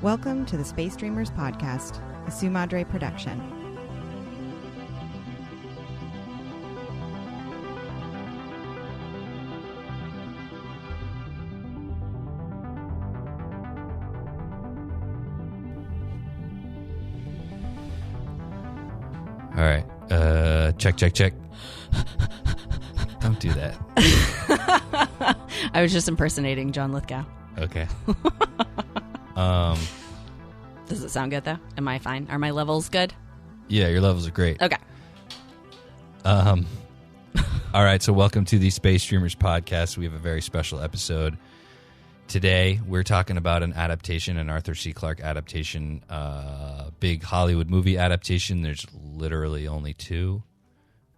Welcome to the Space Dreamers podcast, a Su Madre production. All right. Check. Don't do that. I was just impersonating John Lithgow. Okay. Does it sound good, though? Am I fine? Are my levels good? Yeah, your levels are great. Okay. All right, so welcome to the Space Dreamers podcast. We have a very special episode. Today, we're talking about an adaptation, an Arthur C. Clarke adaptation, big Hollywood movie adaptation. There's literally only two.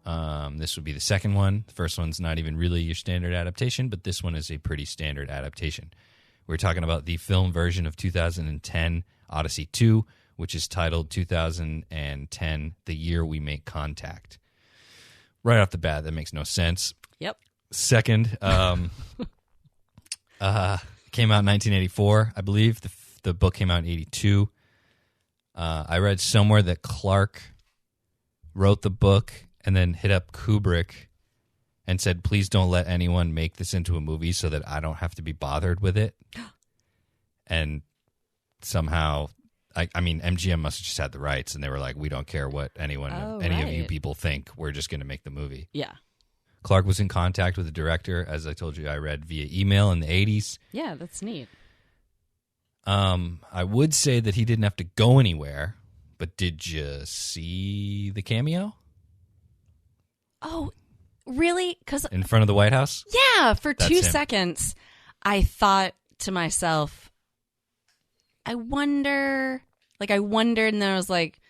This would be the second one. The first one's not even really your standard adaptation, but this one is a pretty standard adaptation. We're talking about the film version of 2010 Odyssey 2, which is titled 2010, The Year We Make Contact. Right off the bat, that makes no sense. Yep. Second, came out in 1984, I believe. The book came out in 82. I read somewhere that Clarke wrote the book and then hit up Kubrick and said, please don't let anyone make this into a movie so that I don't have to be bothered with it. And somehow, I mean, MGM must have just had the rights, and they were like, we don't care what any of you people think. We're just going to make the movie. Yeah. Clarke was in contact with the director, as I told you, I read via email in the 80s. Yeah, that's neat. I would say that he didn't have to go anywhere, but did you see the cameo? Oh, really? 'Cause in front of the White House? Yeah, for That's 2 him. seconds, I thought to myself, I wondered, and then I was like,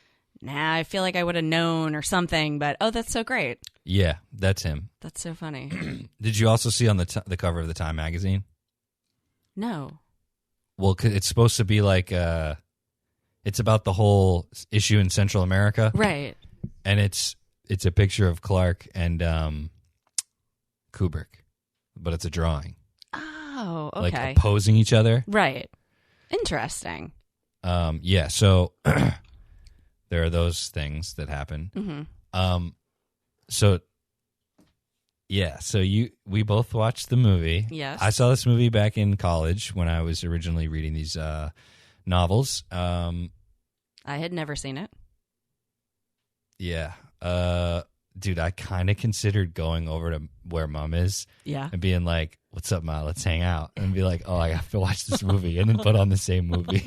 nah, I feel like I would have known or something, but oh, that's so great. Yeah, that's him. That's so funny. Did you also see on the cover of the Time magazine? No. Well, it's supposed to be like, it's about the whole issue in Central America. Right. And it's a picture of Clarke and Kubrick, but it's a drawing. Oh, okay. Like opposing each other. Right. Interesting. Yeah, so there are those things that happen. Mm-hmm. So we both watched the movie. Yes. I saw this movie back in college when I was originally reading these novels. I had never seen it. Yeah. Dude, I kind of considered going over to where Mom is. Yeah. And being like, what's up, Ma? Let's hang out. And be like, oh, I have to watch this movie. And then put on the same movie.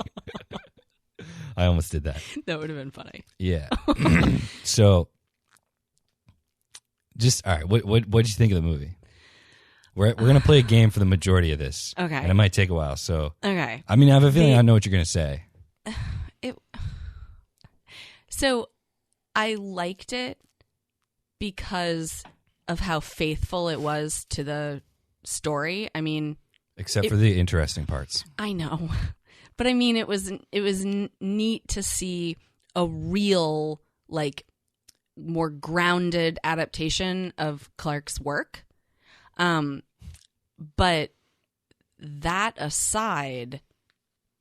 I almost did that. That would have been funny. Yeah. So, just, all right, what did you think of the movie? We're going to play a game for the majority of this. Okay. And it might take a while. So, okay. I mean, I have a feeling I know what you're going to say. So, I liked it because of how faithful it was to the story. I mean, except for the interesting parts. I know. But I mean, it was neat to see a real, like, more grounded adaptation of Clarke's work. But that aside,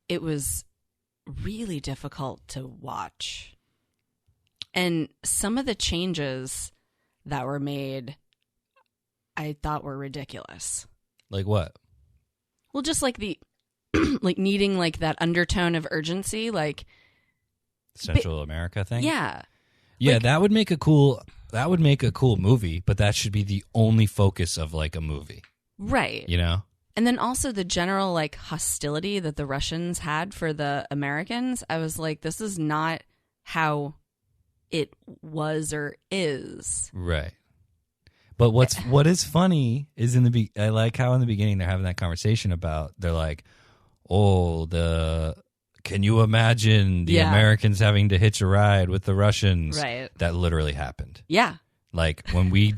it was really difficult to watch. And some of the changes that were made, I thought were ridiculous. Like what? Well, just like the like needing like that undertone of urgency, like Central America thing. Yeah, yeah, like, that would make a cool movie, but that should be the only focus of like a movie, right? You know. And then also the general like hostility that the Russians had for the Americans. I was like, this is not how it was or is. Right. But what is funny is I like how in the beginning they're having that conversation about, they're like, oh, can you imagine the Americans having to hitch a ride with the Russians? Right. That literally happened. Yeah. Like when we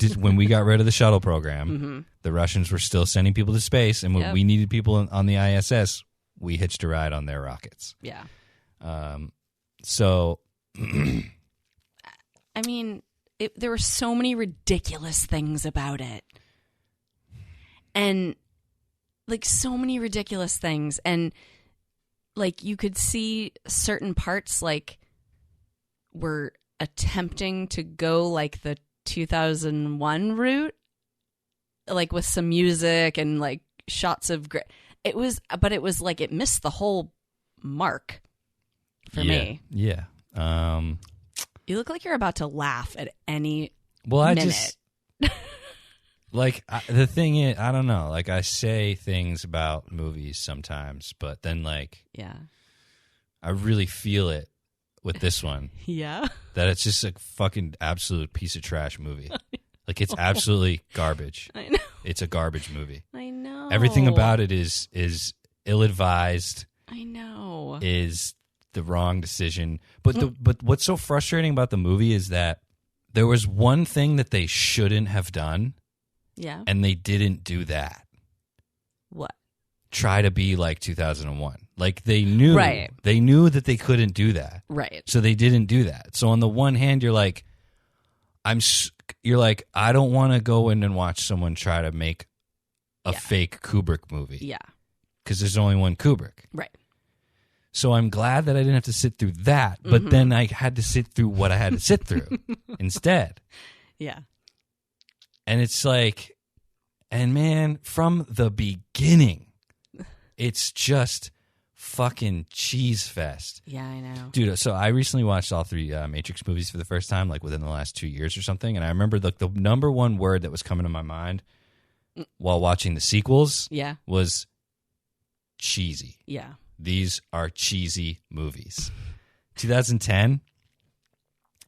got rid of the shuttle program, mm-hmm. the Russians were still sending people to space, and when we needed people on the ISS, we hitched a ride on their rockets. Yeah. So I mean, there were so many ridiculous things about it. And like so many ridiculous things. And like you could see certain parts like were attempting to go like the 2001 route, like with some music and like shots of it was like it missed the whole mark for me. Yeah. You look like you're about to laugh at any I minute. just like the thing is, I don't know. Like I say things about movies sometimes, but then like I really feel it with this one. Yeah. That it's just a fucking absolute piece of trash movie. Like it's absolutely garbage. I know. It's a garbage movie. I know. Everything about it is ill-advised. I know. Is the wrong decision. But what's so frustrating about the movie is that there was one thing that they shouldn't have done. Yeah. And they didn't do that. What? Try to be like 2001. Like they knew that they couldn't do that. Right. So they didn't do that. So on the one hand, you're like, I don't want to go in and watch someone try to make a fake Kubrick movie. Yeah. Because there's only one Kubrick. Right. So I'm glad that I didn't have to sit through that, but then I had to sit through what I had to sit through instead. Yeah. And it's like, and man, from the beginning, it's just fucking cheese fest. Yeah, I know. Dude, so I recently watched all three Matrix movies for the first time, like within the last 2 years or something. And I remember like the number one word that was coming to my mind while watching the sequels was cheesy. Yeah. These are cheesy movies. 2010,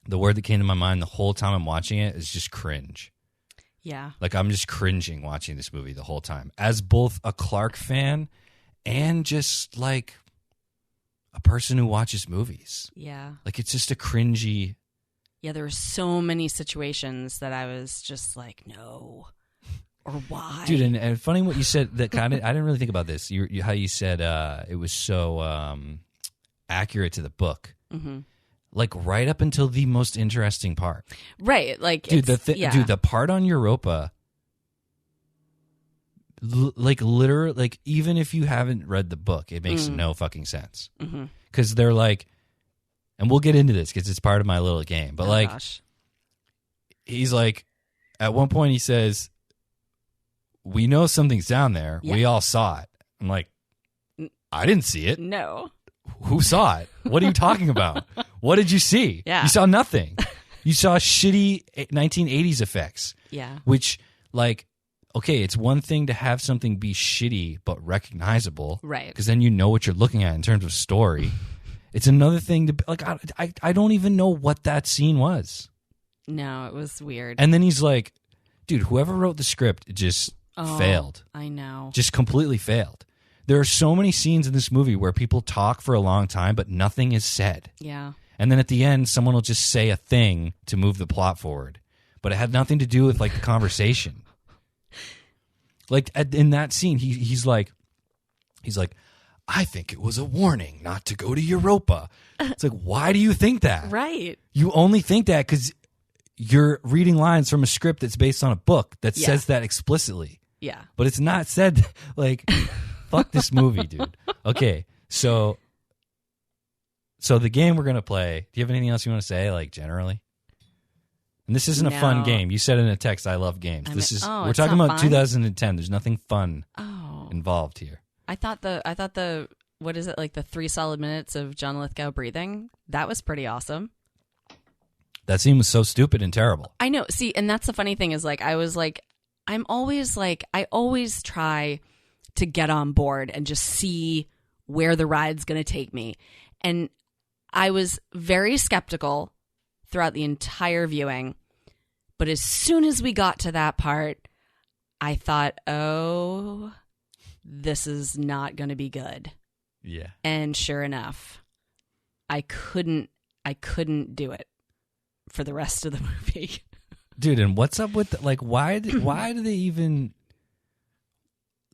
the word that came to my mind the whole time I'm watching it is just cringe. Yeah. Like I'm just cringing watching this movie the whole time as both a Clark fan and just like a person who watches movies. Yeah. Like it's just a cringy. Yeah, there were so many situations that I was just like, no. Or why? Dude, and funny what you said that kind of, I didn't really think about this. How you said it was so accurate to the book. Mm-hmm. Like right up until the most interesting part. Right. Like, dude, the part on Europa, like literally, like even if you haven't read the book, it makes no fucking sense. Because they're like, and we'll get into this because it's part of my little game, but he's like, at one point he says, we know something's down there. Yeah. We all saw it. I'm like, I didn't see it. No. Who saw it? What are you talking about? What did you see? Yeah. You saw nothing. You saw shitty 1980s effects. Yeah. Which, like, okay, it's one thing to have something be shitty but recognizable. Right. Because then you know what you're looking at in terms of story. It's another thing to, like, I don't even know what that scene was. No, it was weird. And then he's like, dude, whoever wrote the script just failed. I know. Just completely failed. There are so many scenes in this movie where people talk for a long time, but nothing is said. Yeah. And then at the end, someone will just say a thing to move the plot forward. But it had nothing to do with, like, the conversation. Like, in that scene, he's like, I think it was a warning not to go to Europa. It's like, why do you think that? Right. You only think that because you're reading lines from a script that's based on a book that says that explicitly. Yeah. But it's not said, like, fuck this movie, dude. Okay, so the game we're going to play, do you have anything else you want to say, like, generally? And this isn't a fun game. You said in a text, I love games. We're talking about 2010. There's nothing fun involved here. I thought the what is it, like the 3 solid minutes of John Lithgow breathing? That was pretty awesome. That scene was so stupid and terrible. I know. See, and that's the funny thing is, like, I always try to get on board and just see where the ride's going to take me. And I was very skeptical throughout the entire viewing. But as soon as we got to that part, I thought, oh, this is not going to be good. Yeah. And sure enough, I couldn't do it for the rest of the movie. Dude, and what's up with like why do they even,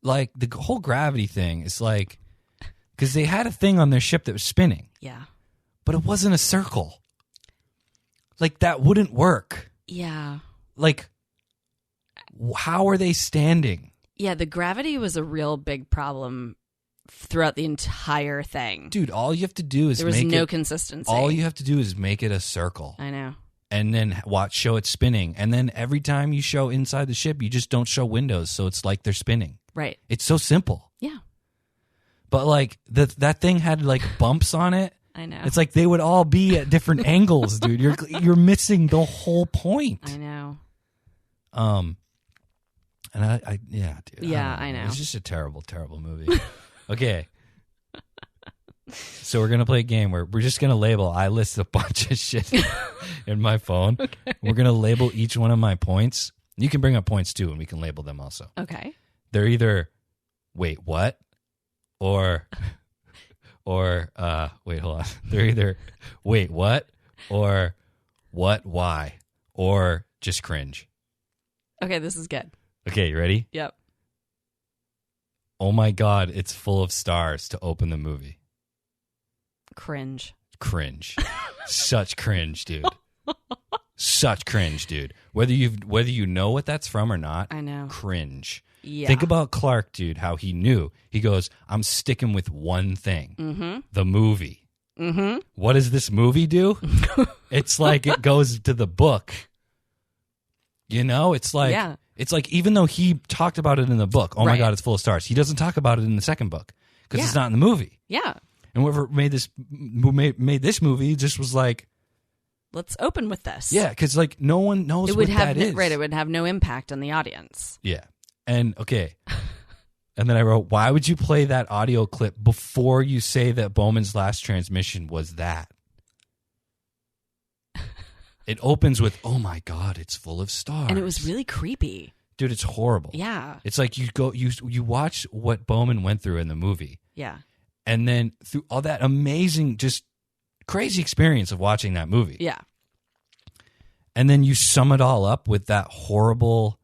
like, the whole gravity thing is like, because they had a thing on their ship that was spinning. Yeah. But it wasn't a circle. Like, that wouldn't work. Yeah. Like, how are they standing? Yeah, the gravity was a real big problem throughout the entire thing. Dude, all you have to do is there was no consistency. All you have to do is make it a circle. I know. And then show it spinning. And then every time you show inside the ship, you just don't show windows, so it's like they're spinning. Right. It's so simple. Yeah. But like that thing had like bumps on it. I know. It's like they would all be at different angles, dude. You're missing the whole point. I know. And I yeah, dude. Yeah, I know. It's just a terrible, terrible movie. Okay. So we're gonna play a game where we're just gonna label. I list a bunch of shit in my phone. Okay. We're gonna label each one of my points. You can bring up points too, and we can label them also. Okay. They're either wait what, or wait hold on. They're either wait what or what why or just cringe. Okay, this is good. Okay, you ready? Yep. Oh my God, it's full of stars to open the movie. Cringe. Such cringe, dude. Such cringe, dude. Whether you know what that's from or not, I know. Cringe. Yeah. Think about Clark, dude, how he knew. He goes, I'm sticking with one thing. The movie. What does this movie do? It's like it goes to the book. You know, it's like even though he talked about it in the book, oh my God, it's full of stars. He doesn't talk about it in the second book because it's not in the movie. Yeah. And whoever made this movie just was like, let's open with this. Yeah, because like no one knows what that is. Right, it would have no impact on the audience. Yeah. And okay. And then I wrote, why would you play that audio clip before you say that Bowman's last transmission was that? It opens with, oh my God, it's full of stars. And it was really creepy. Dude, it's horrible. Yeah. It's like you watch what Bowman went through in the movie. Yeah. And then through all that amazing, just crazy experience of watching that movie. Yeah. And then you sum it all up with that horrible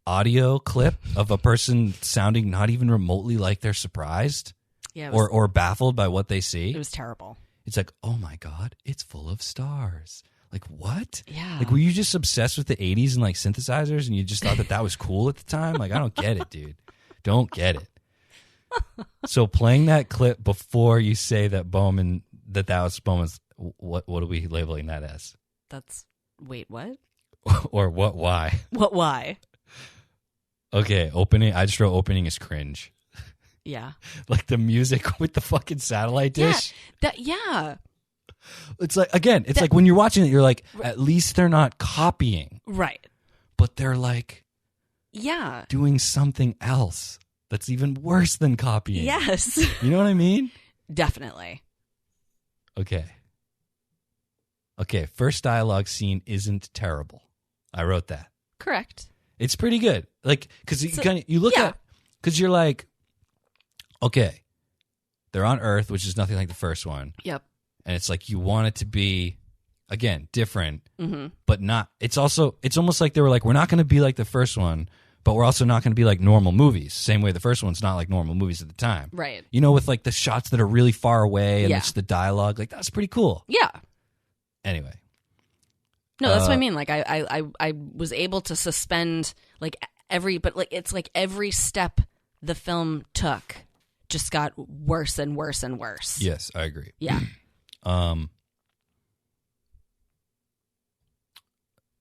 audio clip of a person sounding not even remotely like they're surprised or baffled by what they see. It was terrible. It's like, oh my God, it's full of stars. Like, what? Yeah. Like, were you just obsessed with the 80s and like synthesizers and you just thought that was cool at the time? Like, I don't get it, dude. Don't get it. So playing that clip before you say that that was Bowman's, what are we labeling that as? That's, wait, what? Or what, why? What, why? Okay, opening. I just wrote opening is cringe. Yeah. Like the music with the fucking satellite dish. Yeah. It's like, again, it's like when you're watching it, you're like, at least they're not copying. Right. But they're like, doing something else that's even worse than copying. Yes. You know what I mean? Definitely. Okay, first dialogue scene isn't terrible. I wrote that. Correct. It's pretty good. Like, because you look at, because you're like, okay, they're on Earth, which is nothing like the first one. Yep. And it's like you want it to be, again, different, but not. It's almost like they were like, we're not going to be like the first one, but we're also not going to be like normal movies. Same way the first one's not like normal movies at the time. Right. You know, with like the shots that are really far away and it's the dialogue. Like, that's pretty cool. Yeah. Anyway. No, that's what I mean. Like, I was able to suspend like it's like every step the film took just got worse and worse and worse. Yes, I agree. Yeah.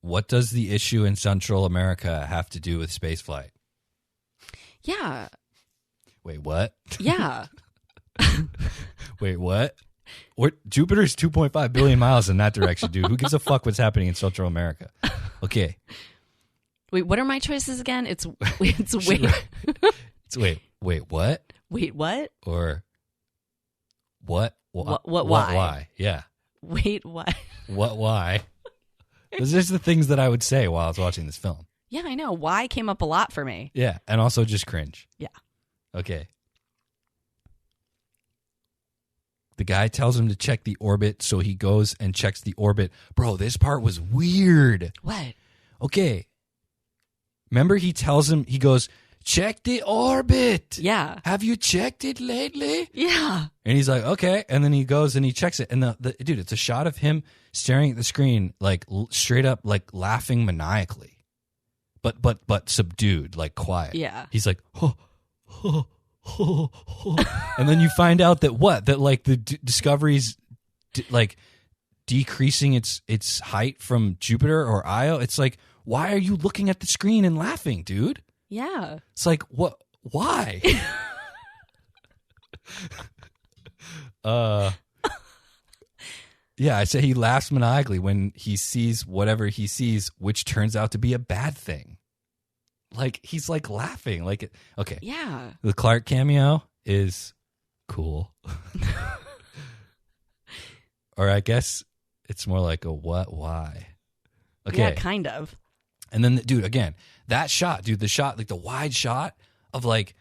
What does the issue in Central America have to do with spaceflight? Yeah. Wait, what? Yeah. Wait, what? Jupiter's 2.5 billion miles in that direction, dude. Who gives a fuck what's happening in Central America? Okay. Wait, what are my choices again? It's wait. It's wait, what? Wait, what? Or what? What? Why? Yeah. Wait, what? What? Why? Those are just the things that I would say while I was watching this film. Yeah, I know. Why came up a lot for me. Yeah, and also just cringe. Yeah. Okay. The guy tells him to check the orbit, so he goes and checks the orbit. Bro, this part was weird. What? Okay. Remember he tells him, he goes, check the orbit. Yeah. Have you checked it lately? Yeah. And he's like, okay. And then he goes and he checks it. And the dude, it's a shot of him staring at the screen, like straight up, like laughing maniacally, but subdued, like quiet. Yeah. He's like, and then you find out that like the Discovery's like decreasing its height from Jupiter or Io. It's like, why are you looking at the screen and laughing, dude? Yeah. It's like, what? Why? Yeah, I say he laughs maniacally when he sees whatever he sees, which turns out to be a bad thing. Like, he's like laughing. Like, okay. Yeah. The Clark cameo is cool. Or I guess it's more like a what, why? Okay. Yeah, kind of. And then, dude, again, that shot, dude, the shot, like the wide shot of like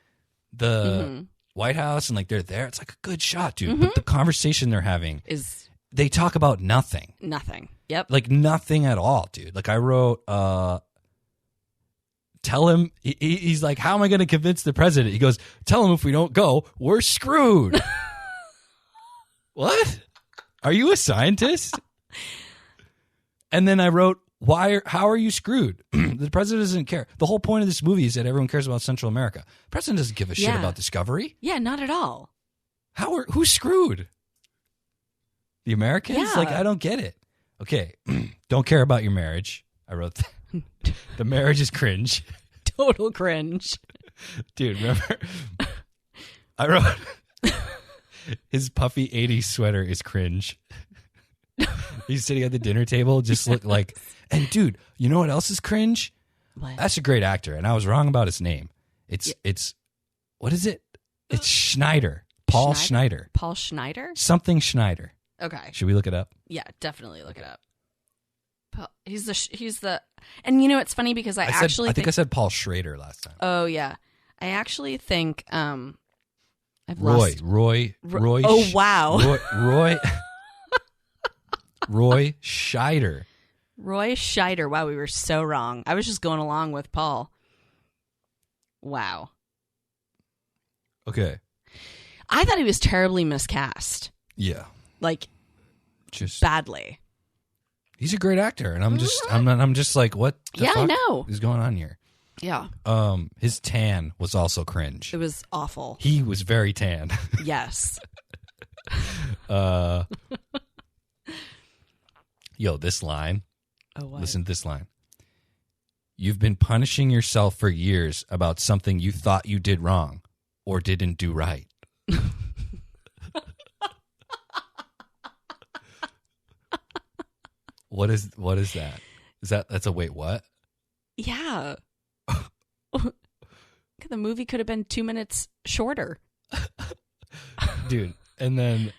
the White House and like they're there. It's like a good shot, dude. But the conversation they're having they talk about nothing. Nothing. Yep. Like nothing at all, dude. Like I wrote, tell him, he's like, how am I going to convince the president? He goes, tell him if we don't go, we're screwed. What? Are you a scientist? And then I wrote, how are you screwed? The president doesn't care. The whole point of this movie is that everyone cares about Central America. The president doesn't give a shit about Discovery. Yeah, not at all. Who's screwed? The Americans? Yeah. Like, I don't get it. Okay, don't care about your marriage. I wrote that. The marriage is cringe. Total cringe. Dude, remember? I wrote, his puffy 80s sweater is cringe. He's sitting at the dinner table, just look like, and dude, you know what else is cringe? What? That's a great actor, and I was wrong about his name. It's what is it? It's Schneider. Paul Schneider. Paul Schneider? Something Schneider. Okay. Should we look it up? Yeah, definitely look it up. He's the, and you know, it's funny because I think I said Paul Schrader last time. Oh yeah, I actually think I've Roy. Oh wow, Roy Scheider. Roy Scheider. Wow, we were so wrong. I was just going along with Paul. Wow. Okay. I thought he was terribly miscast. Yeah. Like, just badly. He's a great actor, and I'm just like, what the fuck I know. is going on here? Yeah. His tan was also cringe. It was awful. He was very tan. Yes. Yo, this line. Oh, what? Listen to this line. You've been punishing yourself for years about something you thought you did wrong or didn't do right. What is that? That's a wait, what? Yeah. The movie could have been 2 minutes shorter. Dude, and then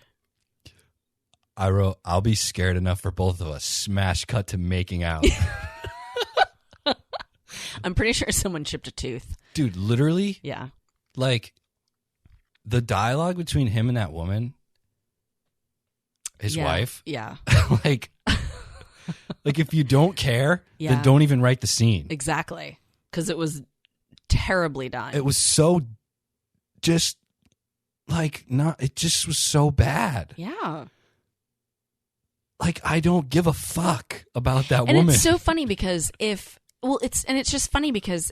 I wrote, I'll be scared enough for both of us. Smash cut to making out. I'm pretty sure someone chipped a tooth. Dude, literally? Yeah. Like, the dialogue between him and that woman, his wife. Yeah. like, if you don't care, Yeah. then don't even write the scene. Exactly. Because it was terribly done. It was so just, like, it just was so bad. Yeah. Like, I don't give a fuck about that And woman. it's so funny because it's just funny because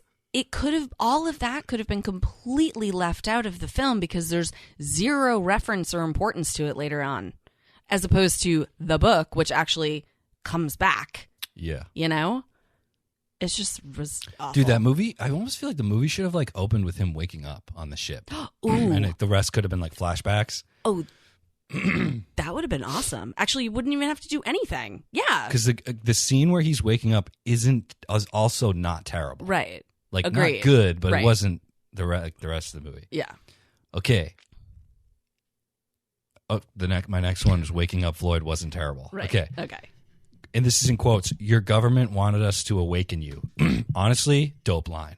all of that could have been completely left out of the film because there's zero reference or importance to it later on, as opposed to the book, which actually comes back. Yeah. You know? It just was awful. Dude, that movie, I almost feel like the movie should have like opened with him waking up on the ship. Ooh. And the rest could have been like flashbacks. Oh, that would have been awesome. Actually, you wouldn't even have to do anything. Yeah. Because the scene where he's waking up is also not terrible. Right. Like, Agreed. not good, but Right. it wasn't the rest of the movie. Yeah. Okay. Oh, my next one is waking up Floyd wasn't terrible. Right. Okay. Okay. And this is in quotes. Your government wanted us to awaken you. Honestly, dope line.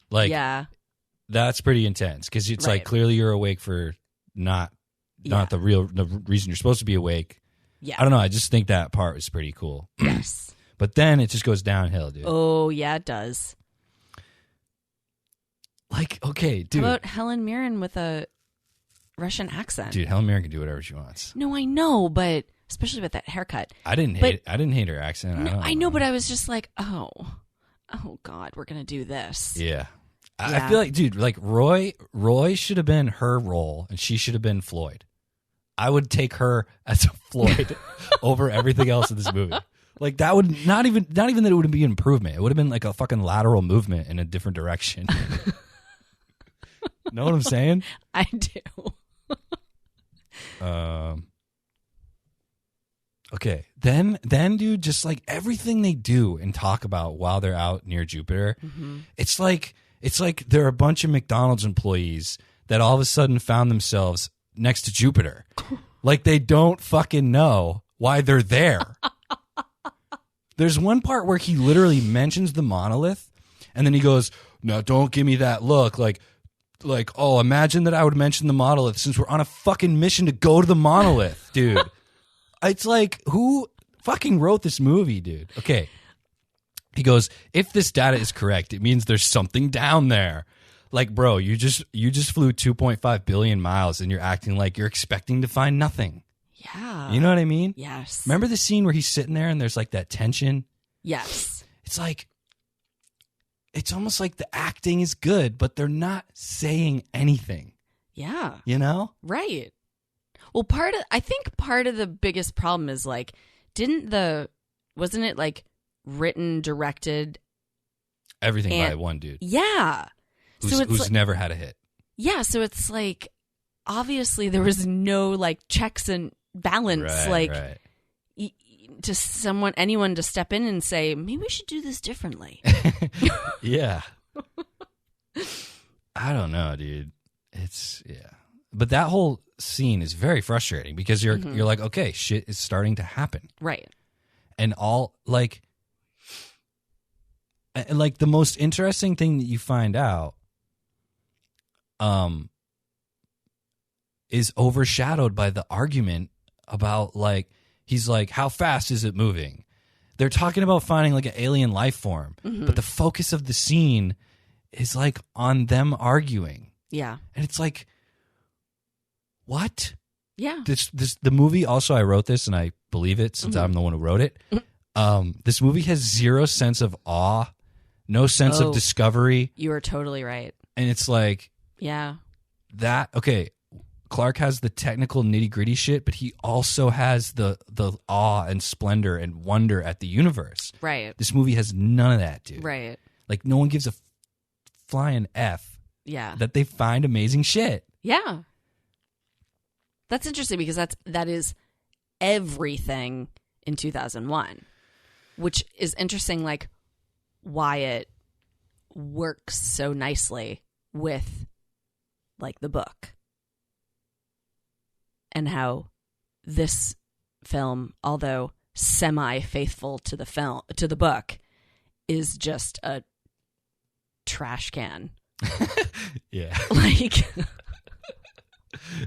Like, yeah. that's pretty intense because it's Right. like clearly you're awake for not the reason you're supposed to be awake. Yeah. I don't know. I just think that part was pretty cool. Yes. But then it just goes downhill, dude. Oh, yeah, it does. Like, okay, dude. How about Helen Mirren with a Russian accent? Dude, Helen Mirren can do whatever she wants. No, I know, but especially with that haircut. I didn't hate her accent. No, I know, but I was just like, oh God, we're gonna do this. Yeah. I feel like, dude, like Roy should have been her role, and she should have been Floyd. I would take her as a Floyd over everything else in this movie. Like that would not even that it would be an improvement. It would have been like a fucking lateral movement in a different direction. Know what I'm saying? I do. Okay. Then dude, just like everything they do and talk about while they're out near Jupiter, it's like they're a bunch of McDonald's employees that all of a sudden found themselves next to Jupiter. Like they don't fucking know why they're there. There's one part where he literally mentions the monolith, and then he goes, "No, don't give me that look. Like, oh, imagine that I would mention the monolith since we're on a fucking mission to go to the monolith, dude." It's like, who fucking wrote this movie, dude? Okay. He goes, "If this data is correct, it means there's something down there." Like, bro, you just flew 2.5 billion miles, and you're acting like you're expecting to find nothing. Yeah. You know what I mean? Yes. Remember the scene where he's sitting there and there's like that tension? Yes. It's like, it's almost like the acting is good, but they're not saying anything. Yeah. You know? Right. Well, I think part of the biggest problem is like, wasn't it like written, directed? Everything by one dude. Yeah. Who's never had a hit. Yeah. So it's like, obviously there was no like checks and balance, right. To anyone to step in and say, maybe we should do this differently. Yeah. I don't know, dude. But that whole scene is very frustrating because you're like, okay, shit is starting to happen. Right. And all like the most interesting thing that you find out is overshadowed by the argument about like, he's like, how fast is it moving? They're talking about finding like an alien life form, but the focus of the scene is like on them arguing. Yeah. And it's like, what? Yeah. The movie also, I wrote this and I believe it since I'm the one who wrote it. This movie has zero sense of awe, no sense of discovery. You are totally right. And it's like, yeah, okay, Clark has the technical nitty gritty shit, but he also has the awe and splendor and wonder at the universe. Right. This movie has none of that, dude. Right. Like no one gives a flying F. Yeah. That they find amazing shit. Yeah. That's interesting because that is everything in 2001, which is interesting, like why it works so nicely with like the book. And how this film, although semi-faithful to the book, is just a trash can. Yeah. Like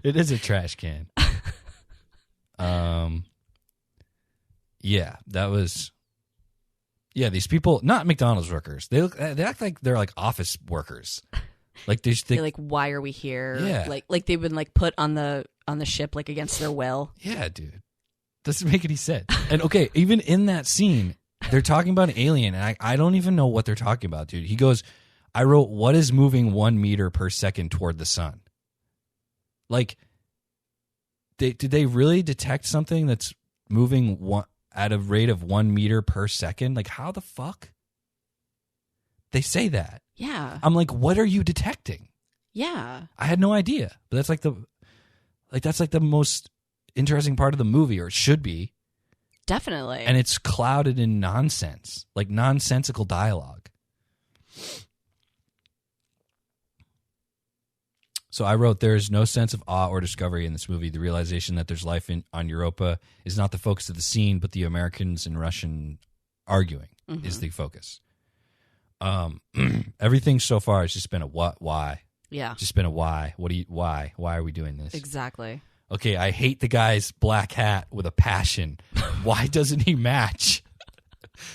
it is a trash can. Yeah, that was. Yeah, these people, not McDonald's workers. They act like they're like office workers. Like they like, why are we here? Yeah. Like they've been like put on the ship like against their will. Yeah, dude. Doesn't make any sense. And okay, even in that scene, they're talking about an alien, and I don't even know what they're talking about, dude. He goes, I wrote, what is moving 1 meter per second toward the sun? Like, did they really detect something that's moving at a rate of 1 meter per second? Like, how the fuck? They say that. Yeah. I'm like, what are you detecting? Yeah. I had no idea. But that's like the most interesting part of the movie, or it should be. Definitely. And it's clouded in nonsense, like nonsensical dialogue. So I wrote, there is no sense of awe or discovery in this movie. The realization that there's life on Europa is not the focus of the scene, but the Americans and Russian arguing is the focus. Everything so far has just been a what, why. Yeah. Just been a why. Why are we doing this? Exactly. Okay, I hate the guy's black hat with a passion. Why doesn't he match?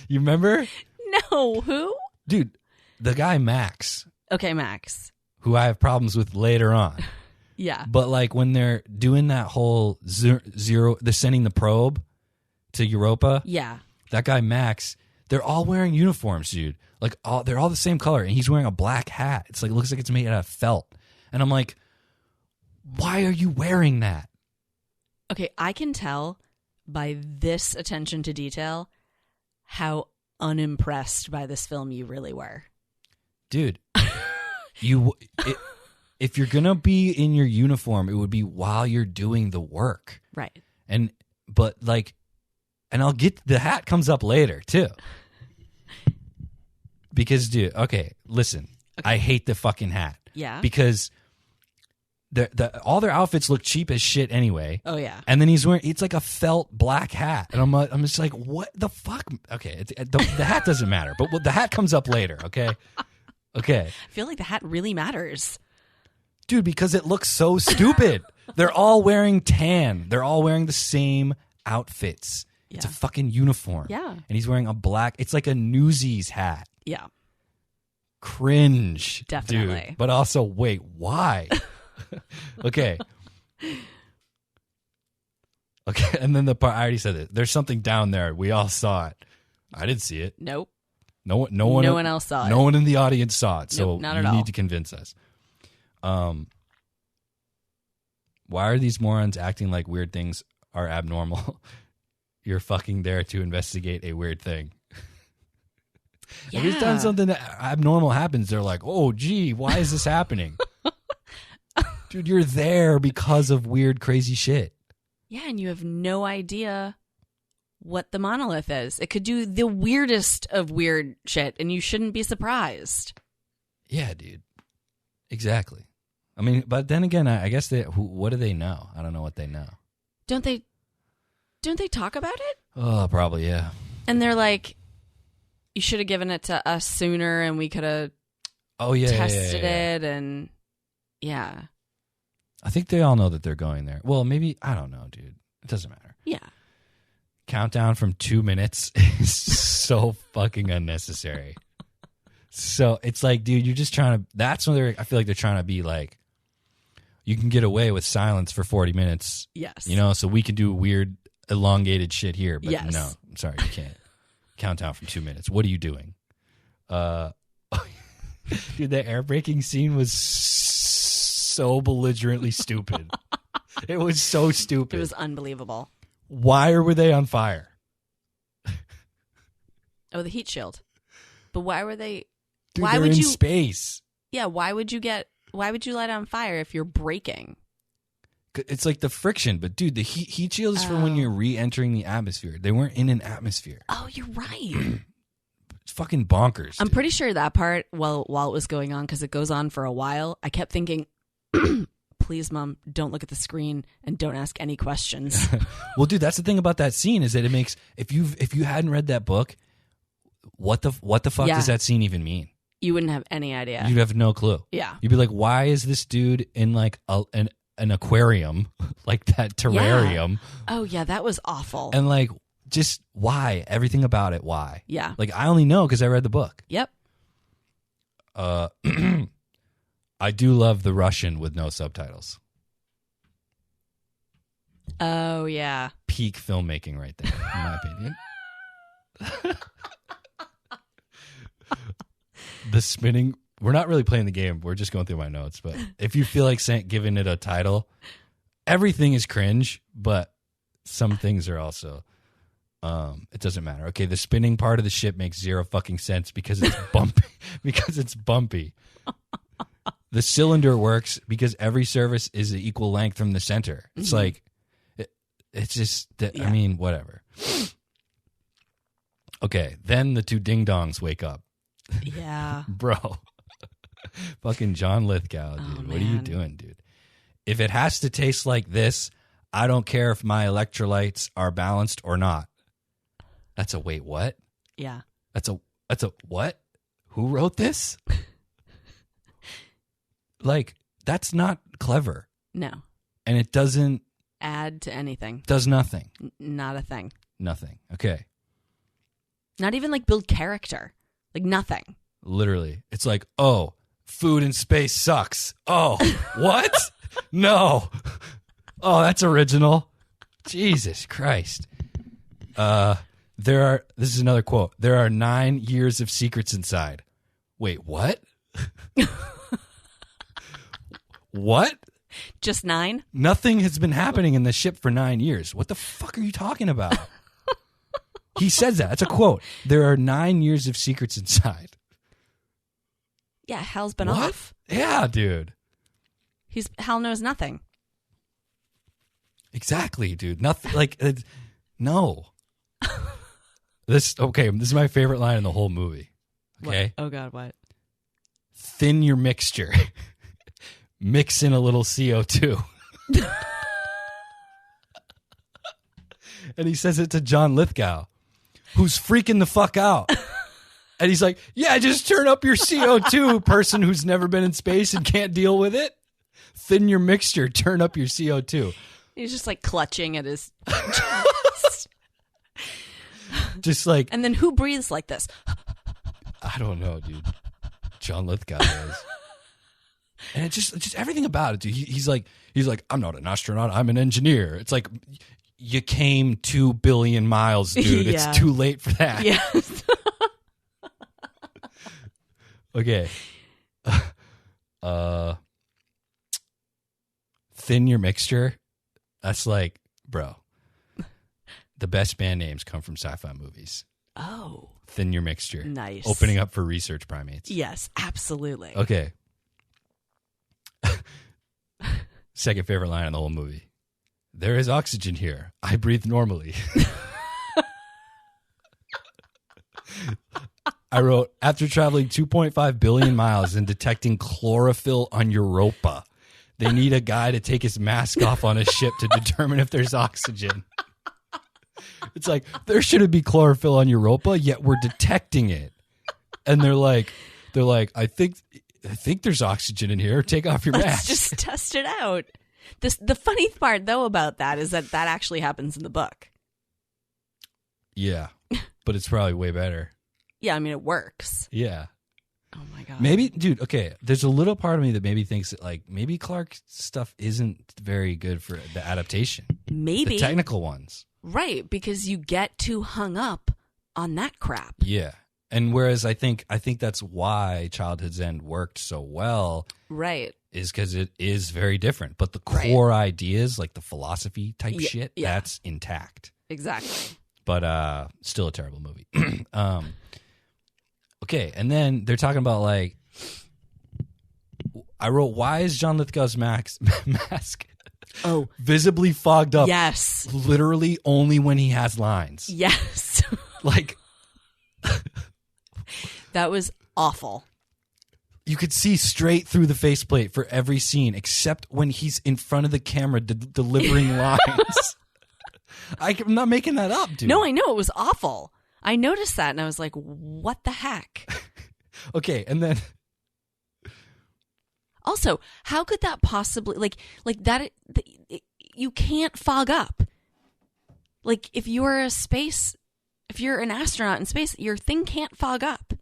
You remember? No, who? Dude, the guy Max. Okay, Max. Who I have problems with later on. Yeah. But like when they're doing that whole they're sending the probe to Europa. Yeah. That guy Max, They're all wearing uniforms, dude. Like they're all the same color, and he's wearing a black hat. It's like looks like it's made out of felt. And I'm like, why are you wearing that? Okay, I can tell by this attention to detail how unimpressed by this film you really were. Dude, if you're going to be in your uniform, it would be while you're doing the work. Right. But I'll get, the hat comes up later too. Because, dude, okay, listen, okay. I hate the fucking hat. Yeah. Because all their outfits look cheap as shit anyway. Oh, yeah. And then he's wearing, it's like a felt black hat. And I'm just like, what the fuck? Okay, the hat doesn't matter, but the hat comes up later, okay? Okay. I feel like the hat really matters. Dude, because it looks so stupid. They're all wearing tan. They're all wearing the same outfits. Yeah. It's a fucking uniform. Yeah. And he's wearing a black, it's like a Newsies hat. Yeah. Cringe. Definitely. Dude. But also, wait, why? Okay. Okay, and then the part, I already said it. There's something down there. We all saw it. I didn't see it. Nope. No one else saw it. No one in the audience saw it. So nope, not at you all. need to convince us. Why are these morons acting like weird things are abnormal? You're fucking there to investigate a weird thing. Yeah. Every time something abnormal happens, they're like, oh, gee, why is this happening? Dude, you're there because of weird, crazy shit. Yeah, and you have no idea what the monolith is. It could do the weirdest of weird shit, and you shouldn't be surprised. Yeah, dude. Exactly. I mean, but then again, I guess what do they know? I don't know what they know. Don't they talk about it? Oh, probably, yeah. And they're like, you should have given it to us sooner, and we could have tested it, and yeah. I think they all know that they're going there. Well, maybe, I don't know, dude. It doesn't matter. Yeah. Countdown from 2 minutes is so fucking unnecessary. So it's like, dude, you're just trying to, that's when I feel like they're trying to be like, you can get away with silence for 40 minutes. Yes. You know, so we can do weird, elongated shit here. But yes. No, I'm sorry, you can't. Countdown from 2 minutes. What are you doing? Dude, the air braking scene was so belligerently stupid. It was so stupid. It was unbelievable. Why were they on fire? Oh, the heat shield. But why were they? Dude, why they're would in you? Space. Yeah. Why would you light on fire if you're braking? It's like the friction, but dude, the heat shield is for when you're re-entering the atmosphere. They weren't in an atmosphere. Oh, you're right. It's fucking bonkers. I'm pretty sure that part, while it was going on, because it goes on for a while, I kept thinking, please, Mom, don't look at the screen and don't ask any questions. Well, dude, that's the thing about that scene is that it makes, if you hadn't read that book, what the fuck does that scene even mean? You wouldn't have any idea. You'd have no clue. Yeah. You'd be like, why is this dude in like an aquarium, like that terrarium? Yeah. Oh, yeah, that was awful. And like, just why? Everything about it, why? Yeah. Like, I only know because I read the book. Yep. I do love the Russian with no subtitles. Oh, yeah. Peak filmmaking right there, in my opinion. The spinning, we're not really playing the game. We're just going through my notes. But if you feel like giving it a title, everything is cringe, but some things are also, it doesn't matter. Okay, the spinning part of the ship makes zero fucking sense because it's bumpy. The cylinder works because every surface is an equal length from the center. It's like, it's just, I mean, whatever. Okay, then the two ding-dongs wake up. Yeah. Bro. Fucking John Lithgow, dude. Oh, what are you doing, dude? If it has to taste like this, I don't care if my electrolytes are balanced or not. That's a wait, what? Yeah. That's a what? Who wrote this? Like, that's not clever. No. And it doesn't add to anything. Does nothing. Not a thing. Nothing. Okay. Not even like build character. Like nothing. Literally. It's like, oh, food in space sucks. Oh, what? No. Oh, that's original. Jesus Christ. This is another quote. There are 9 years of secrets inside. Wait, what? What? Just 9? Nothing has been happening in the ship for 9 years. What the fuck are you talking about? He says that. That's a quote. There are 9 years of secrets inside. Yeah, Hal's been What? off. Yeah, dude. Hal knows nothing. Exactly, dude. Nothing. Like, no. This is my favorite line in the whole movie. Okay. What? Oh God, what? Thin your mixture. Mix in a little CO2. And he says it to John Lithgow, who's freaking the fuck out. And he's like, yeah, just turn up your CO2, person who's never been in space and can't deal with it. Thin your mixture, turn up your CO2. He's just like clutching at his Just like, and then who breathes like this? I don't know, dude. John Lithgow does. And it's just everything about it, dude. He's like, I'm not an astronaut, I'm an engineer. It's like, you came 2 billion miles, dude. Yeah. It's too late for that. Yes. Okay. Thin your mixture. That's like, bro. The best band names come from sci-fi movies. Oh. Thin your mixture. Nice. Opening up for research primates. Yes, absolutely. Okay. Second favorite line in the whole movie. There is oxygen here. I breathe normally. I wrote, after traveling 2.5 billion miles and detecting chlorophyll on Europa, they need a guy to take his mask off on a ship to determine if there's oxygen. It's like, there shouldn't be chlorophyll on Europa, yet we're detecting it. And they're like, I think there's oxygen in here. Take off your Let's mask. just test it out. The funny part, though, about that is that actually happens in the book. Yeah, but it's probably way better. Yeah, I mean, it works. Yeah. Oh, my God. Maybe, dude, okay, there's a little part of me that maybe thinks that, like, maybe Clark's stuff isn't very good for the adaptation. Maybe. The technical ones. Right, because you get too hung up on that crap. Yeah. And whereas I think that's why Childhood's End worked so well. Right. Is because it is very different. But the core ideas, like the philosophy type shit, that's intact. Exactly. But still a terrible movie. Okay, and then they're talking about, like, I wrote, why is John Lithgow's mask visibly fogged up? Yes. Literally only when he has lines. Yes. Like, that was awful. you could see straight through the faceplate for every scene, except when he's in front of the camera delivering lines. I'm not making that up, dude. No, I know. It was awful. I noticed that, and I was like, what the heck? Okay, and then... Also, how could that possibly... Like that... You can't fog up. Like, if you're an astronaut in space, your thing can't fog up.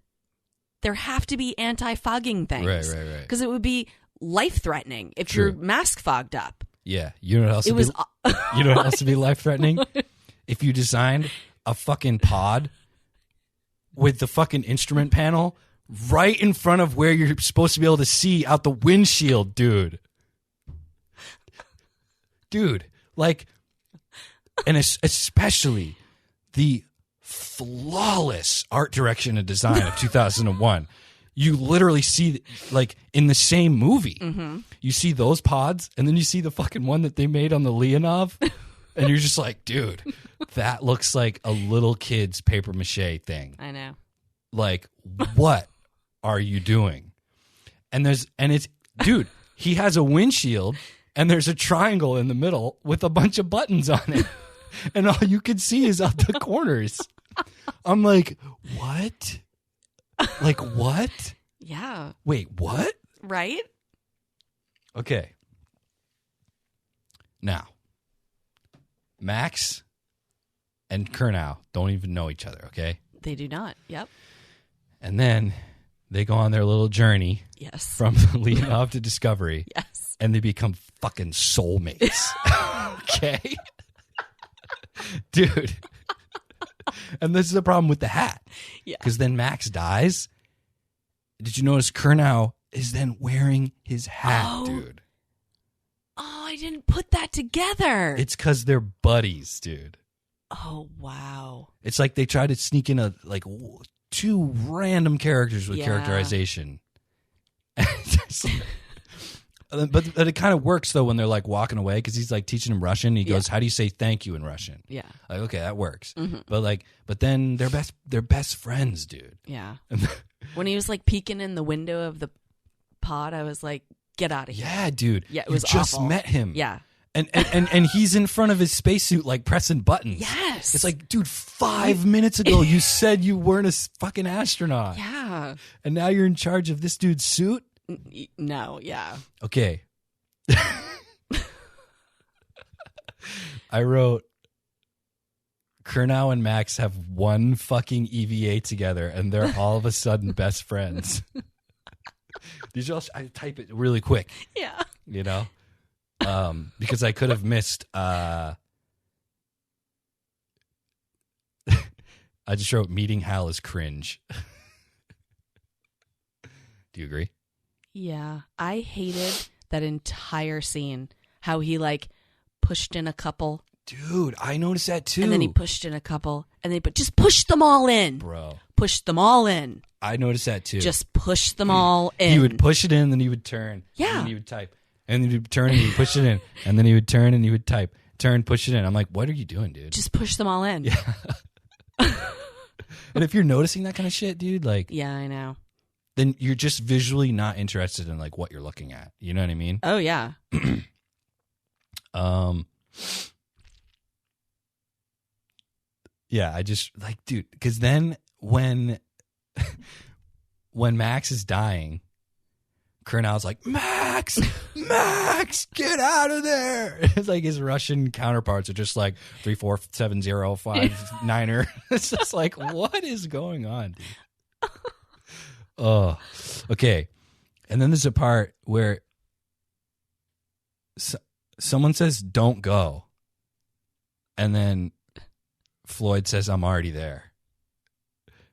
There have to be anti-fogging things. Right. Because it would be life-threatening if your mask fogged up. Yeah. You know what else you know what else would be life-threatening? If you designed a fucking pod with the fucking instrument panel right in front of where you're supposed to be able to see out the windshield, dude. Dude, like, and especially the flawless art direction and design of 2001. You literally see, like, in the same movie, you see those pods, and then you see the fucking one that they made on the Leonov, and you're just like, dude, that looks like a little kid's paper mache thing. I know. Like, what are you doing? And it's, dude, he has a windshield, and there's a triangle in the middle with a bunch of buttons on it, and all you can see is out the corners. I'm like, what? Like, what? Yeah. Wait, what? Right? Okay. Now, Max and Kurnow don't even know each other, okay? They do not. Yep. And then they go on their little journey Yes. from Leonov to Discovery. Yes. And they become fucking soulmates. Okay? Dude. And this is the problem with the hat. Yeah. Because then Max dies. Did you notice Kurnow is then wearing his hat, dude? Oh, I didn't put that together. It's because they're buddies, dude. Oh, wow. It's like they tried to sneak in two random characters with Yeah. characterization. But it kind of works, though, when they're like walking away because he's like teaching him Russian. He goes, how do you say thank you in Russian? Yeah. Like, okay, that works. Mhm. But then they're best friends, dude. Yeah. When he was like peeking in the window of the pod, I was like, get out of here. Yeah, dude. Yeah, it was you just awful. met him. Yeah. And he's in front of his spacesuit like pressing buttons. Yes. It's like, dude, 5 minutes ago you said you weren't a fucking astronaut. Yeah. And now you're in charge of this dude's suit? No, yeah. Okay. I wrote Kurnow and Max have one fucking EVA together and they're all of a sudden best friends. I type it really quick. Yeah. You know? Because I could have missed I just wrote meeting Hal is cringe. Do you agree? Yeah. I hated that entire scene. How he like pushed in a couple. Dude, I noticed that too. And then he pushed in a couple. And then just push them all in. Bro. Push them all in. I noticed that too. Just push them all in. He would push it in, then he would turn. Yeah. And then he would type. And then he would turn and he would push it in. And then he would turn and he would type. Turn, push it in. I'm like, what are you doing, dude? Just push them all in. Yeah. And if you're noticing that kind of shit, dude, like, Yeah, I know. then you're just visually not interested in like what you're looking at. You know what I mean? Oh, yeah. Yeah, I just like, dude, because then when Max is dying, Kurnow's like, Max, get out of there. It's like his Russian counterparts are just like 34705 It's just like, what is going on, dude? Oh, okay. And then there's a part where someone says, don't go. And then Floyd says, I'm already there.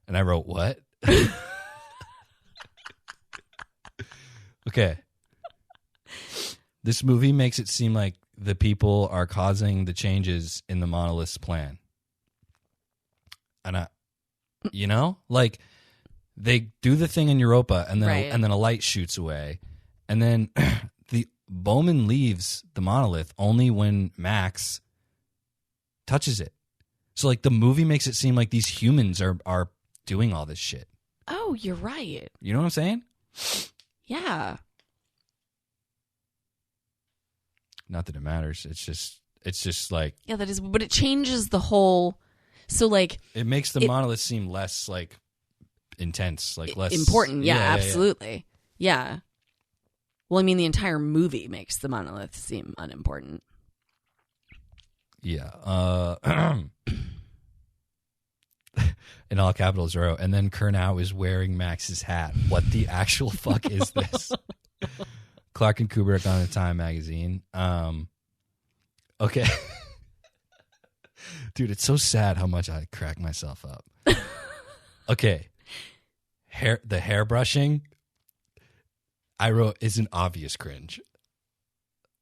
And I wrote, what? Okay. This movie makes it seem like the people are causing the changes in the monolith's plan. And like they do the thing in Europa and then Right. and then a light shoots away. And then the Bowman leaves the monolith only when Max touches it. So like the movie makes it seem like these humans are doing all this shit. Oh, you're right. You know what I'm saying? Yeah. Not that it matters. It's just like Yeah, that is, but it changes the whole. So like it makes the monolith seem less like intense, like less important. Yeah, absolutely. Yeah. Well, I mean, the entire movie makes the monolith seem unimportant. Yeah. In all capitals, row. And then Kurnow is wearing Max's hat. What the actual fuck is this? Clark and Kubrick on the Time magazine. Okay. Dude, it's so sad how much I crack myself up. Okay. The hair brushing, I wrote, is an obvious cringe.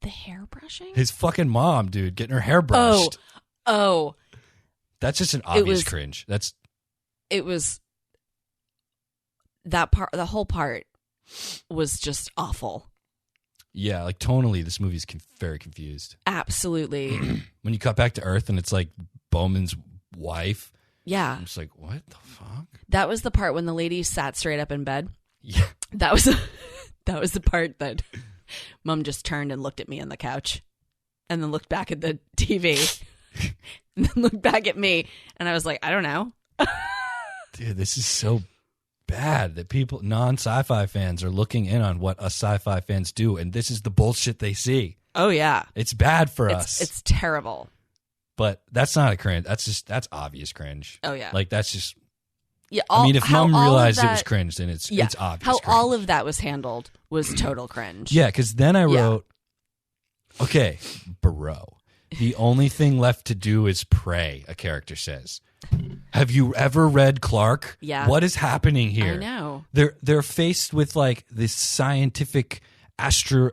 The hair brushing? His fucking mom, dude, getting her hair brushed. Oh. That's just an obvious cringe. It was that part. The whole part was just awful. Yeah, like tonally, this movie's very confused. Absolutely. When you cut back to Earth and it's like Bowman's wife, Yeah. I'm just like, what the fuck? That was the part when the lady sat straight up in bed. Yeah. That was the part that Mom just turned and looked at me on the couch and then looked back at the TV and then looked back at me. And I was like, I don't know. Dude, this is so bad that people, non-sci-fi fans, are looking in on what us sci-fi fans do, and this is the bullshit they see. Oh, yeah. It's bad for us. It's terrible. But that's not a cringe. That's obvious cringe. Oh, yeah. Like, that's just... Yeah, I mean, if Mom realized that, it was cringe, then it's obvious how cringe. all of that was handled was total cringe. Yeah, because then I wrote, okay, bro, the only thing left to do is pray, a character says. Have you ever read Clark? Yeah. What is happening here? I know. They're faced with like this scientific astronomical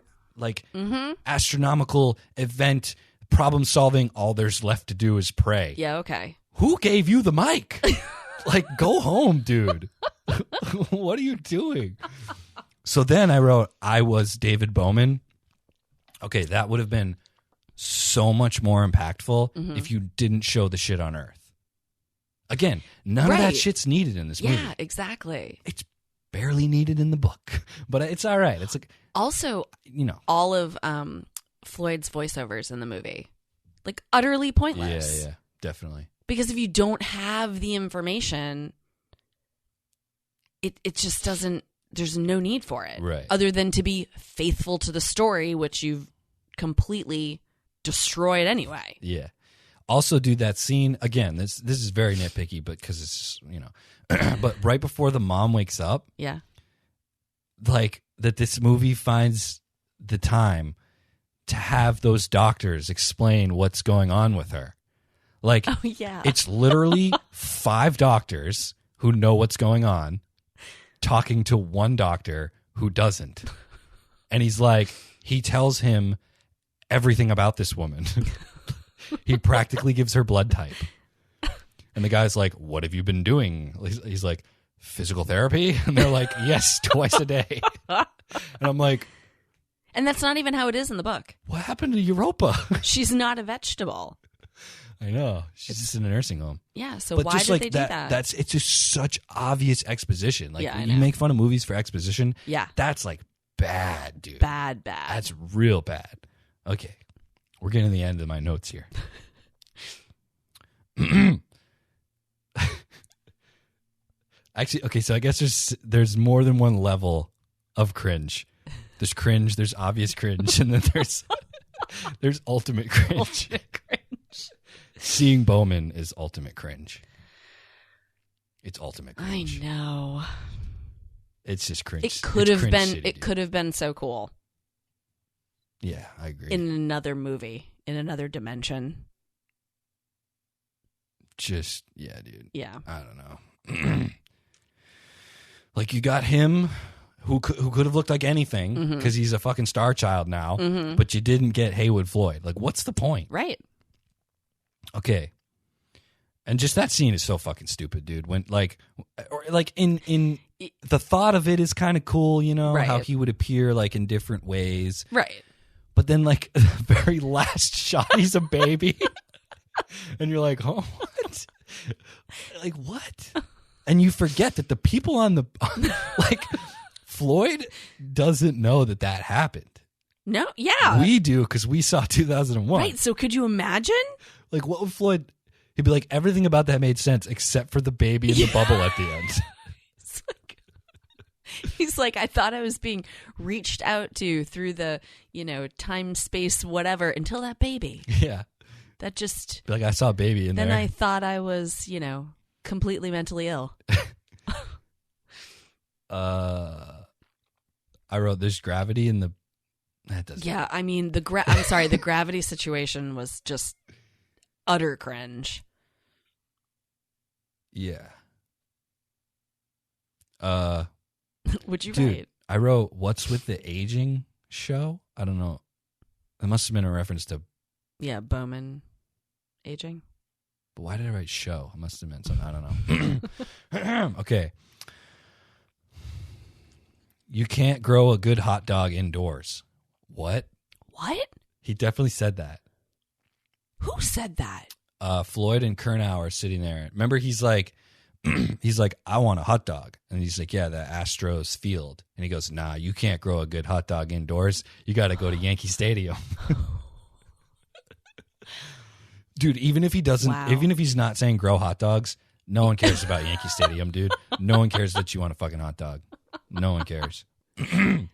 event, problem solving. All there's left to do is pray. Yeah, okay. Who gave you the mic? Like, go home, dude. What are you doing? So then I wrote, I was David Bowman. Okay, that would have been so much more impactful if you didn't show the shit on Earth. Again, none of that shit's needed in this movie. Yeah, exactly. It's barely needed in the book, but it's all right. It's like, also, you know, all of Floyd's voiceovers in the movie, like utterly pointless. Yeah, definitely. Because if you don't have the information, it just doesn't. There's no need for it, right? Other than to be faithful to the story, which you've completely destroyed anyway. Yeah. Also, dude, that scene again. This is very nitpicky, but because it's but right before the mom wakes up, yeah, like that, this movie finds the time to have those doctors explain what's going on with her. Like, oh yeah, it's literally 5 doctors who know what's going on talking to one doctor who doesn't, and he tells him everything about this woman. He practically gives her blood type. And the guy's like, what have you been doing? He's like, physical therapy? And they're like, yes, twice a day. And I'm like... And that's not even how it is in the book. What happened to Europa? She's not a vegetable. I know. She's just in a nursing home. Yeah, so but why just did like they do that? It's just such obvious exposition. Like, Yeah, I when you know. make fun of movies for exposition, Yeah. that's like bad, dude. Bad. That's real bad. Okay. We're getting to the end of my notes here. Actually, okay, so I guess there's more than one level of cringe. There's cringe, there's obvious cringe, and then there's ultimate cringe. Ultimate cringe. Seeing Bowman is ultimate cringe. It's ultimate I cringe. know. It's just cringe. It could It's have cringe been. city, It dude. could have been so cool Yeah, I agree. in another movie, in another dimension. Just, yeah, dude. Yeah. I don't know. Like, you got him who could have looked like anything because he's a fucking star child now, but you didn't get Haywood Floyd. Like, what's the point? Right. Okay. And just that scene is so fucking stupid, dude. When in the thought of it is kind of cool, you know, Right. how he would appear like in different ways. Right. But then like the very last shot, he's a baby. And you're like, oh, what? Like, what? And you forget that the people like, Floyd doesn't know that happened. No. Yeah. We do, because we saw 2001. Right. So could you imagine? Like, what would Floyd... He'd be like, everything about that made sense except for the baby in the bubble at the end. He's like, I thought I was being reached out to through the, time, space, whatever, until that baby. Yeah. That just... Be like, I saw a baby in then there. I thought I was, completely mentally ill. I wrote, there's gravity in the... That doesn't... Yeah, I mean, I'm sorry, the gravity situation was just utter cringe. Yeah. Would you Dude, write? I wrote, what's with the aging show? I don't know. It must have been a reference to... Yeah, Bowman aging. But why did I write show? It must have been something. I don't know. Okay. You can't grow a good hot dog indoors. What? What? He definitely said that. Who said that? Floyd and Kurnow are sitting there. Remember, he's like, I want a hot dog. And he's like, yeah, the Astros field. And he goes, nah, you can't grow a good hot dog indoors. You got to go to Yankee Stadium. Dude, even if he doesn't, Wow. even if he's not saying grow hot dogs, no one cares about Yankee Stadium, dude. No one cares that you want a fucking hot dog. No one cares. And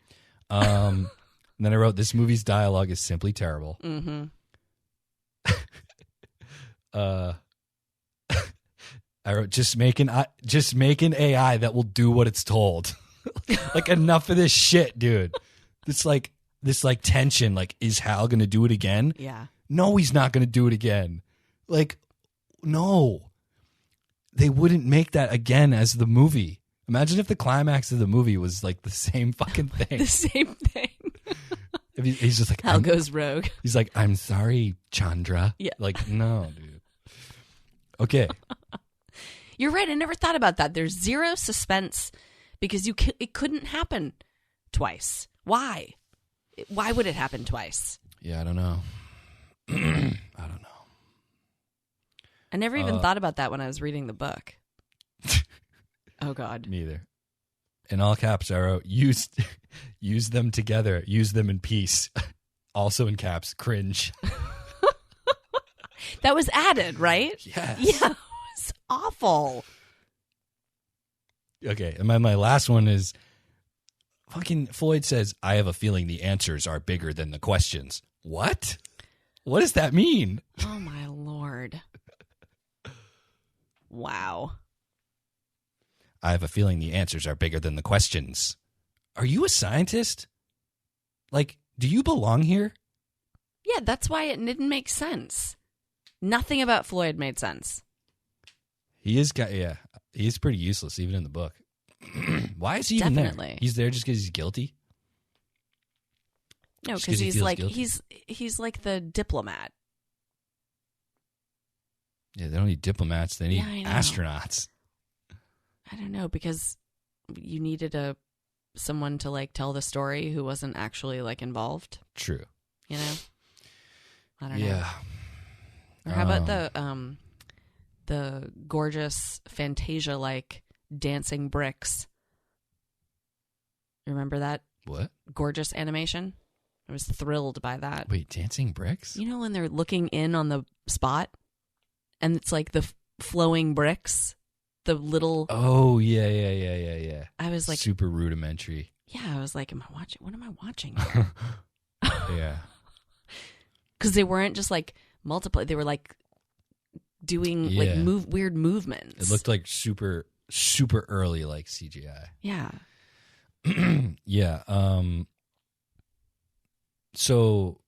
then I wrote, this movie's dialogue is simply terrible. Mm-hmm. I wrote, just make an AI that will do what it's told. Like, enough of this shit, dude. This tension. Like, is Hal going to do it again? Yeah. No, he's not going to do it again. Like, no. they wouldn't make that again as the movie. Imagine if the climax of the movie was like the same fucking thing. The same thing. If he's just like, Hal goes rogue. He's like, I'm sorry, Chandra. Yeah. Like, no, dude. Okay. You're right. I never thought about that. There's zero suspense because it couldn't happen twice. Why? Why would it happen twice? Yeah, I don't know. I don't know. I never even thought about that when I was reading the book. Oh, God. Neither. In all caps, I wrote, use them together. Use them in peace. Also in caps, cringe. That was added, right? Yes. Yeah, it was awful. Okay, and my last one is, fucking Floyd says, I have a feeling the answers are bigger than the questions. What? What does that mean? Oh, my Lord. Wow. I have a feeling the answers are bigger than the questions. Are you a scientist? Like, do you belong here? Yeah, that's why it didn't make sense. Nothing about Floyd made sense. He's pretty useless even in the book. Why is he even Definitely. there? He's there just because he's guilty? No, Just because he he's feels like guilty? he's like the diplomat. Yeah, they don't need diplomats. They need Yeah, I know. astronauts. I don't know, because you needed someone to like tell the story who wasn't actually like involved. True. You know, I don't know. Yeah. Or how about the gorgeous Fantasia like dancing bricks? Remember that What? gorgeous animation? I was thrilled by that. Wait, dancing bricks? You know when they're looking in on the spot, and it's like the flowing bricks. The little. Oh, yeah. I was like, super rudimentary. yeah, I was like, what am I watching here? Yeah. Because they weren't just like multiply. They were like doing like weird movements. It looked like super, super early, like CGI. Yeah. Yeah. So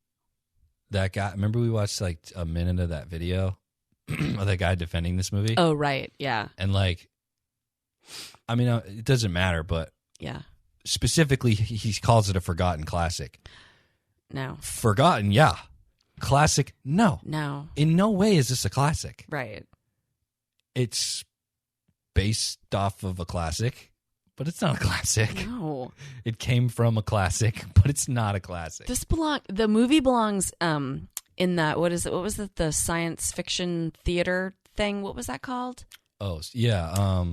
that guy, remember we watched like a minute of that video of that guy defending this movie? Oh, right. Yeah. And like, I mean, it doesn't matter, but Yeah. specifically, he calls it a forgotten classic. No. Forgotten, yeah. Classic, no. No. In no way is this a classic. Right. It's based off of a classic, but it's not a classic. No. It came from a classic, but it's not a classic. The movie belongs in that, what was it, the science fiction theater thing? What was that called? Oh, yeah.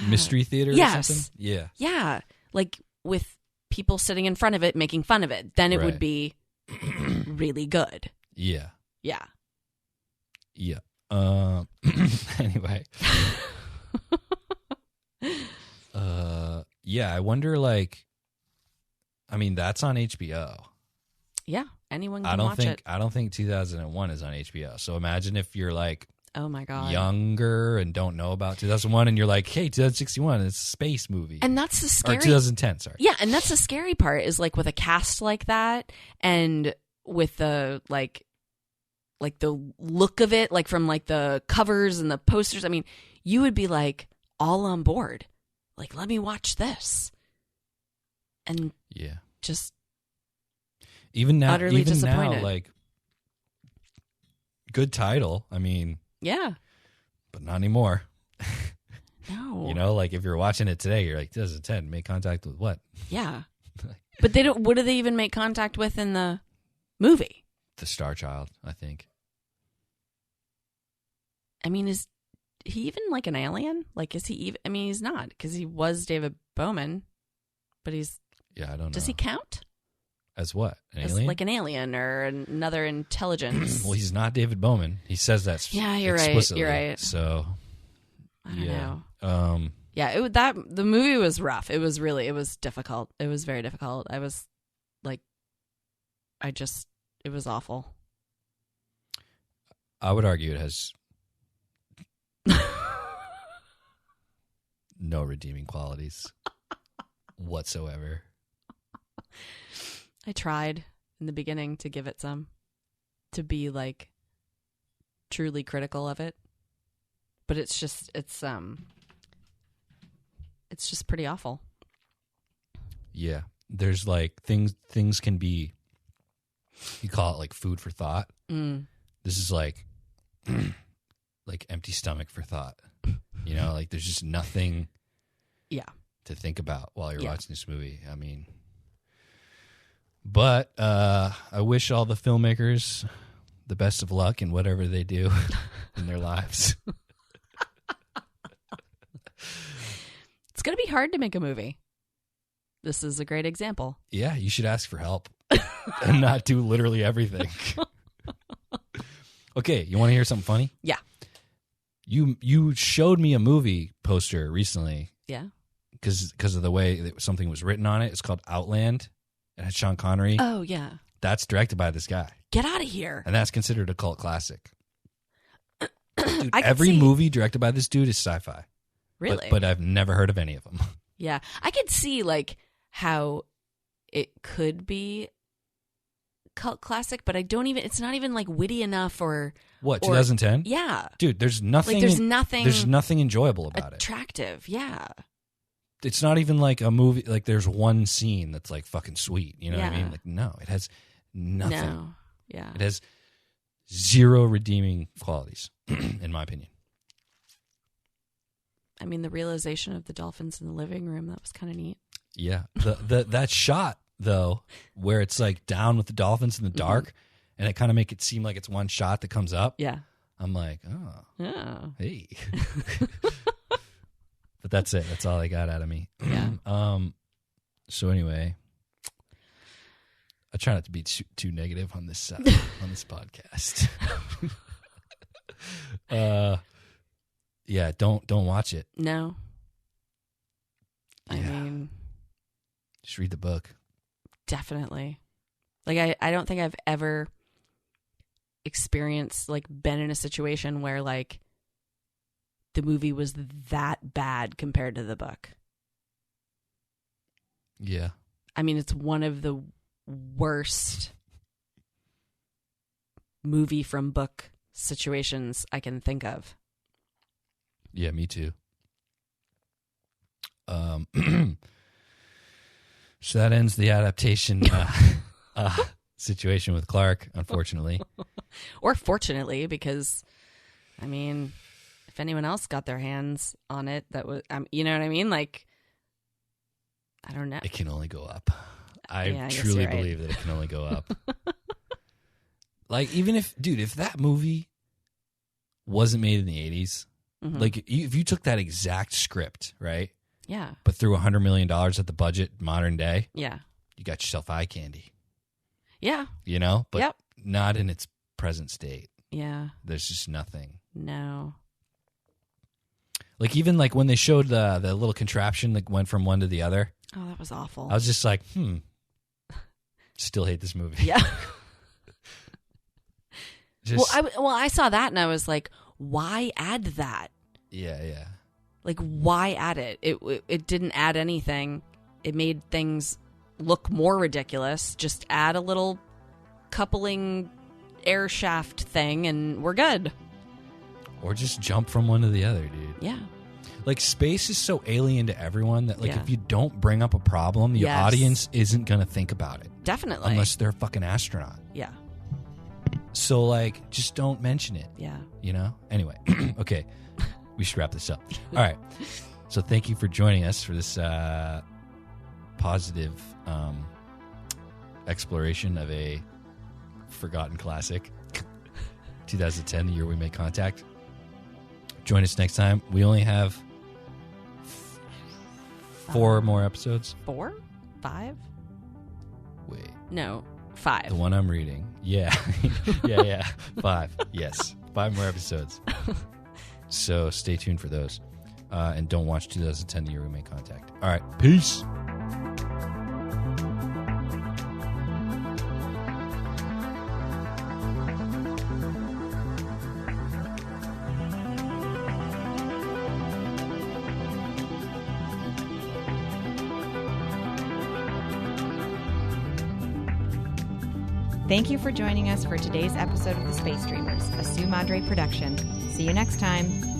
Mystery theater or yes. something? Yeah. Yeah. Like with people sitting in front of it making fun of it. Then it would Right. be really good. Yeah. Yeah. Yeah. Anyway. Yeah, I wonder, like, I mean, that's on HBO. Yeah. Anyone can watch it. I don't think 2001 is on HBO. So imagine if you're like Oh my God. younger and don't know about 2001 and you're like, hey, 2061, it's a space movie. And that's the scary. Or 2010, sorry. Yeah, and that's the scary part is like with a cast like that and with the like the look of it, like from like the covers and the posters. I mean, you would be like all on board. Like, let me watch this. And Yeah. just Even now, utterly disappointed. like, good title. I mean, yeah. but not anymore. No. You know, like if you're watching it today, you're like, 2010, make contact with what? Yeah. But they don't. What do they even make contact with in the movie? The Star Child, I think. I mean, is he even like an alien? Like, is he even? I mean, he's not, because he was David Bowman, but he's. Yeah, I don't know. Does he count? As what? An As alien? like an alien or another intelligence? Well, he's not David Bowman. He says that. Yeah, you're right. explicitly. You're right. So, I don't yeah. know. Yeah, the movie was rough. It was difficult. It was very difficult. I was like, it was awful. I would argue it has no redeeming qualities whatsoever. I tried in the beginning to give it some, to be like truly critical of it. But it's just pretty awful. Yeah. There's like things can be, you call it like food for thought. This is like like empty stomach for thought. You know, like there's just nothing to think about while you're watching this movie. I mean, but I wish all the filmmakers the best of luck in whatever they do in their lives. It's going to be hard to make a movie. This is a great example. Yeah, you should ask for help and not do literally everything. Okay, you want to hear something funny? Yeah. You showed me a movie poster recently. Yeah. Because of the way that something was written on it. It's called Outland. It had Sean Connery. Oh, yeah. That's directed by this guy. Get out of here. And that's considered a cult classic. Dude, I every movie directed by this dude is sci-fi. Really? But I've never heard of any of them. Yeah. I could see like how it could be cult classic, but it's not even like witty enough or... What, 2010? Yeah. Dude, there's nothing... Like there's nothing enjoyable about attractive, yeah. It's not even like a movie, like there's one scene that's like fucking sweet. You know what I mean? Like, no, it has nothing. No. Yeah. It has zero redeeming qualities, in my opinion. I mean, the realization of the dolphins in the living room, that was kind of neat. Yeah. That shot, though, where it's like down with the dolphins in the dark, and it kind of make it seem like it's one shot that comes up. Yeah. I'm like, oh. Oh. Hey. But that's it. That's all I got out of me. Yeah. So anyway, I try not to be too negative on this on this podcast. Yeah, don't watch it. No. Yeah. I mean, just read the book. Definitely. Like I don't think I've ever experienced, like, been in a situation where like the movie was that bad compared to the book. Yeah. I mean, it's one of the worst movie from book situations I can think of. Yeah, me too. So that ends the adaptation situation with Clark, unfortunately. Or fortunately, because, I mean, if anyone else got their hands on it, that was, you know what I mean? Like, I don't know. It can only go up. I guess truly you're right. believe that it can only go up. Like, even if that movie wasn't made in the 80s, like, if you took that exact script, right? Yeah. But threw $100 million at the budget modern day, Yeah. you got yourself eye candy. Yeah. You know? But Yep. not in its present state. Yeah. There's just nothing. No. Like, even like when they showed the little contraption that went from one to the other, Oh, that was awful. I was just like, still hate this movie. Yeah. Just, I saw that and I was like, why add that? yeah. Like, why add it? It didn't add anything. It made things look more ridiculous. Just add a little coupling air shaft thing and we're good. Or just jump from one to the other, dude. Yeah. Like, space is so alien to everyone that, like, Yeah. if you don't bring up a problem, the Yes. audience isn't going to think about it. Definitely. Unless they're a fucking astronaut. Yeah. So, like, just don't mention it. Yeah. You know? Anyway. Okay. We should wrap this up. All right. So thank you for joining us for this positive exploration of a forgotten classic. 2010, the year we made contact. Join us next time. We only have 4 more episodes. 4? 5? Wait. No, 5. The one I'm reading. Yeah. yeah. 5. Yes. 5 more episodes. So stay tuned for those. And don't watch 2010, the year we made contact. All right. Peace. Thank you for joining us for today's episode of The Space Dreamers, a Sue Madre production. See you next time.